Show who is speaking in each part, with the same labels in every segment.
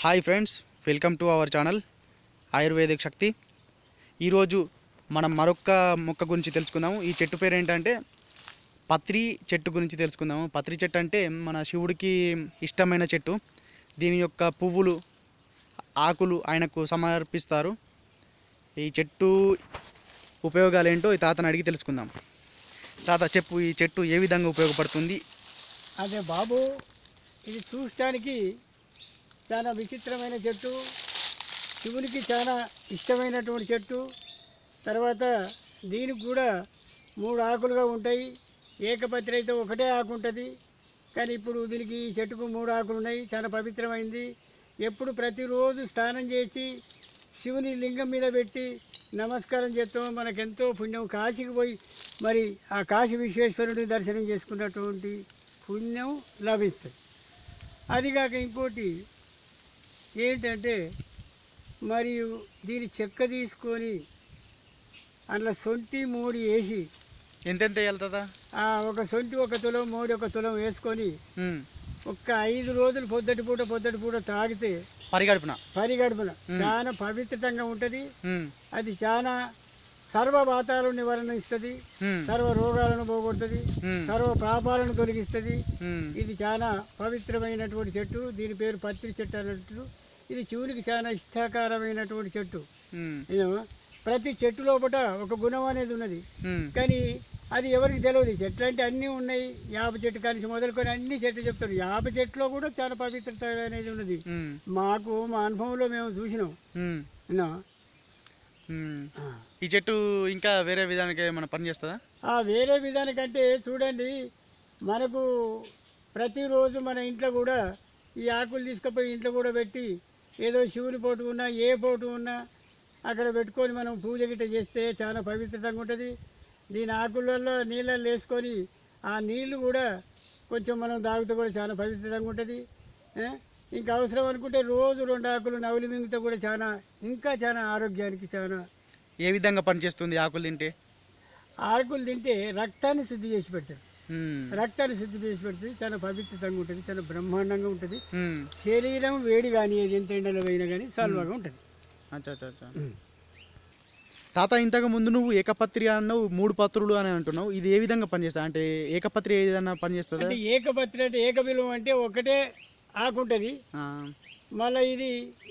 Speaker 1: Hi friends, welcome to our channel ayurvedic Shakti. ఈరోజు మనం మరొక మొక్క గురించి తెలుసుకుందాము. ఈ చెట్టు పేరు ఏంటంటే పత్రి చెట్టు గురించి తెలుసుకుందాము. పత్రి చెట్టు అంటే మన శివుడికి ఇష్టమైన చెట్టు. దీని యొక్క పువ్వులు, ఆకులు ఆయనకు సమర్పిస్తారు. ఈ చెట్టు ఉపయోగాలు ఏంటో ఈ తాతను అడిగి తెలుసుకుందాం. తాత చెప్పు, ఈ చెట్టు ఏ విధంగా ఉపయోగపడుతుంది?
Speaker 2: అదే బాబు, ఇది చూడటానికి చాలా విచిత్రమైన చెట్టు, శివునికి చాలా ఇష్టమైనటువంటి చెట్టు. తర్వాత దీనికి కూడా 3 ఆకులుగా ఉంటాయి. ఏకపత్రి అయితే ఒకటే ఆకు ఉంటుంది, కానీ ఇప్పుడు దీనికి ఈ చెట్టుకు 3 ఆకులు ఉన్నాయి. చాలా పవిత్రమైంది. ఎప్పుడు ప్రతిరోజు స్నానం చేసి శివుని లింగం మీద పెట్టి నమస్కారం చేస్తాం. మనకెంతో పుణ్యం. కాశీకి పోయి మరి ఆ కాశీ విశ్వేశ్వరుడిని దర్శనం చేసుకున్నటువంటి పుణ్యం లభిస్తుంది. అదిగాక ఇంకోటి ఏంటంటే, మరియు దీని చెక్క తీసుకొని అందులో సొంటి మూడి వేసి
Speaker 1: ఎంతెంత వెళ్తుందా?
Speaker 2: ఒక సొంటి 1 తులం, మూడి 1 తులం వేసుకొని ఒక్క 5 రోజులు పొద్దటి పూట తాగితే పరిగడుపున చాలా పవిత్రంగా ఉంటుంది. అది చాలా సర్వ బాధాలను నివారణ ఇస్తుంది, సర్వ రోగాలను పోగొడుతుంది, సర్వ పాపాలను తొలగిస్తుంది. ఇది చాలా పవిత్రమైనటువంటి చెట్టు. దీని పేరు పత్రి చెట్టు అన్నట్టు. ఇది శివునికి చాలా ఇష్టకరమైనటువంటి చెట్టు. ప్రతి చెట్టు లోపల ఒక గుణం అనేది ఉన్నది, కానీ అది ఎవరికి తెలియదు. చెట్లు అంటే అన్నీ ఉన్నాయి. యాప చెట్టు కానీ మొదలుకొని అన్ని చెట్లు చెప్తారు. యాప చెట్టులో కూడా చాలా పవిత్రత అనేది ఉన్నది. మా అనుభవంలో మేము చూసినాం.
Speaker 1: ఈ చెట్టు ఇంకా వేరే విధానికి ఏమైనా పని చేస్తుందా?
Speaker 2: వేరే విధానికంటే చూడండి, మనకు ప్రతిరోజు మన ఇంట్లో కూడా ఈ ఆకులు తీసుకుపోయి ఇంట్లో కూడా పెట్టి ఏదో శివుని పోటు ఉన్నా ఏ పోటు ఉన్నా అక్కడ పెట్టుకొని మనం పూజ గిట్ట చేస్తే చాలా పవిత్రంగా ఉంటుంది. దీని ఆకులలో నీళ్ళని వేసుకొని ఆ నీళ్లు కూడా కొంచెం మనం తాగితే కూడా చాలా పవిత్రంగా ఉంటుంది. ఇంకా అవసరం అనుకుంటే రోజు 2 ఆకులు నవలి మింగితే కూడా చాలా ఆరోగ్యానికి చాలా.
Speaker 1: ఏ విధంగా పనిచేస్తుంది ఆకులు తింటే?
Speaker 2: ఆకులు తింటే రక్తాన్ని శుద్ధి చేసి పెడతారు. రక్తాన్ని శుద్ధి చేసి పెడుతుంది. చాలా పవిత్రంగా ఉంటుంది, చాలా బ్రహ్మాండంగా ఉంటుంది. శరీరం వేడి కానీ ఎంత ఎండలో పోయినా కానీ సల్వగా ఉంటుంది.
Speaker 1: తాత, ఇంతకు ముందు నువ్వు ఏకపత్రి అన్నావు, 3 పత్రులు అని అంటున్నావు. ఇది ఏ విధంగా పనిచేస్తా? అంటే ఏకపత్రి ఏదైనా పనిచేస్తుంది?
Speaker 2: అంటే ఏకపత్రి అంటే ఏకబిలం అంటే ఒకటే ఆకు ఉంటుంది. మళ్ళీ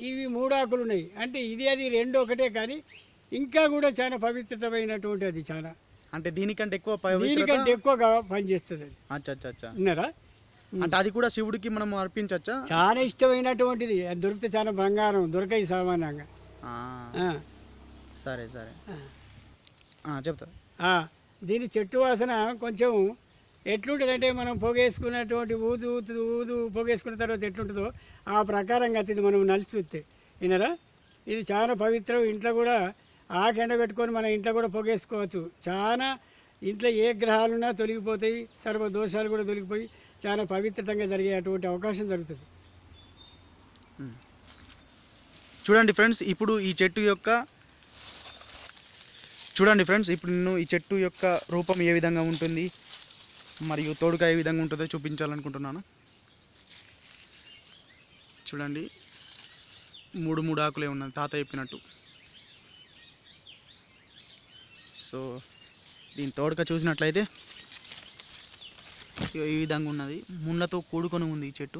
Speaker 2: ఇవి 3 ఆకులు ఉన్నాయి. అంటే ఇది అది 2 ఒకటే, కానీ ఇంకా కూడా చాలా పవిత్రమైనటువంటి అది. చాలా
Speaker 1: అంటే దీనికంటే
Speaker 2: ఎక్కువగా పనిచేస్తుంది అది. విన్నారా?
Speaker 1: అంటే అది కూడా శివుడికి మనం అర్పించచ్చా?
Speaker 2: చాలా ఇష్టమైనటువంటిది. అది దొరికితే చాలా బంగారం దొరకాయి సామాన్యంగా.
Speaker 1: సరే చెప్తా.
Speaker 2: దీని చెట్టు వాసన కొంచెం ఎట్లుంటుంది అంటే, మనం పొగేసుకున్నటువంటి ఊదు పొగేసుకున్న తర్వాత ఎట్లుంటుందో ఆ ప్రకారంగా ఇది మనం నలిచి చూస్తే. వినరా? ఇది చాలా పవిత్రం. ఇంట్లో కూడా ఆకెండ పెట్టుకొని మన ఇంట్లో కూడా పొగేసుకోవచ్చు. చాలా ఇంట్లో ఏ గ్రహాలున్నా తొలగిపోతాయి, సర్వ దోషాలు కూడా తొలగిపోయి చాలా పవిత్రంగా జరిగేటువంటి అవకాశం జరుగుతుంది.
Speaker 1: చూడండి ఫ్రెండ్స్, ఇప్పుడు ఈ చెట్టు యొక్క రూపం ఏ విధంగా ఉంటుంది మరియు తోడుగా ఏ విధంగా ఉంటుందో చూపించాలనుకుంటున్నాను. చూడండి, 3 ఆకులే ఉన్నాయి తాత చెప్పినట్టు. సో దీని తోడుగా చూసినట్లయితే ఈ విధంగా ఉన్నది. ముళ్ళతో కూడుకొని ఉంది ఈ చెట్టు.